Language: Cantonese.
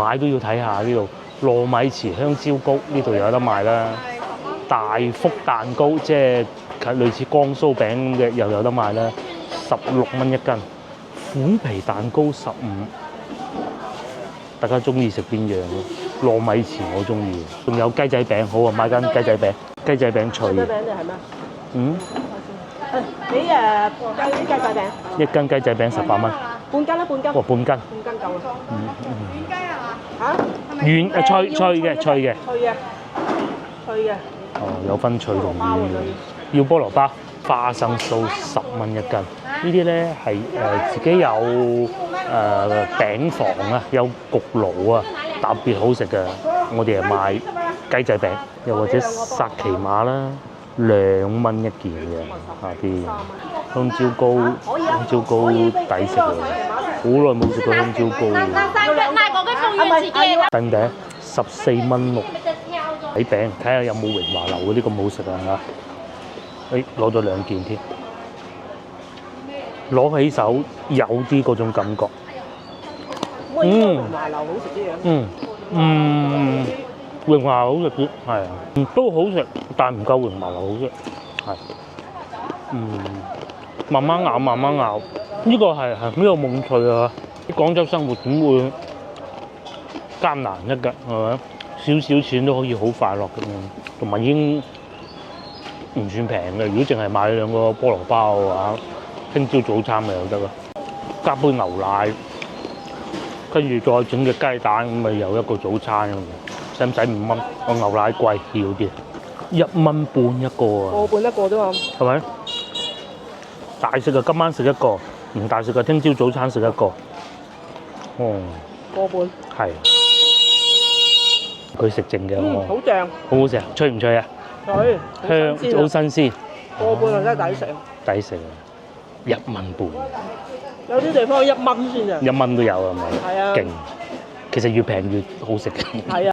買都要睇下呢度糯米糍香蕉糕，呢度有得賣啦。大福蛋糕即係類似江蘇餅嘅，又有得賣啦，16蚊一斤。虎皮蛋糕15，大家中意食邊樣咯？糯米糍我中意，仲有雞仔餅，好啊，買間雞仔餅，雞仔餅脆。雞仔餅就係咩？嗯，你雞仔餅，一斤雞仔餅18蚊。半斤啦，半斤。哇，半斤。半斤夠啦。軟雞啊嘛？嚇？軟脆嘅，脆嘅。脆嘅。脆嘅。哦，有分脆同軟。要菠蘿包，花生酥10蚊一斤。呢啲咧係自己有餅房啊，有焗爐啊，特別好食嘅。我哋係買雞仔餅，又或者薩琪瑪啦，2蚊一件嘅。下邊香蕉糕，香蕉糕抵食喎，好耐冇食過香蕉糕啦。餅餅14蚊6，睇餅睇下有冇榮華樓嗰啲咁好食啊嚇！攞咗2件添。攞起手有啲嗰種感覺，榮華樓好食啲啊！榮華好食啲，係啊，都好食，但唔夠榮華樓好食，係，慢慢咬，慢慢咬，呢個係呢個夢趣啊！廣州生活點會艱難一㗎，係咪？少少錢都可以好快樂咁樣，同埋已經唔算平嘅。如果淨係買2個菠蘿包嘅話，聽朝早餐咪又得咯，加杯牛奶，跟住再整隻雞蛋，咁咪有一個早餐咁。使唔使5蚊？我牛奶貴要啲，1蚊半一個啊！個半一個啫嘛。係咪？大食嘅今晚食一個，唔大食嘅聽朝早餐食一個。哦。個半。係。佢食剩嘅我。好正。好好食啊！脆唔脆啊？脆。香，好新鮮。個半啊真係抵食。抵食啊！1蚊半。有啲地方1蚊先咋。1蚊都有係咪？係啊。勁。其實越平越好食嘅。係啊。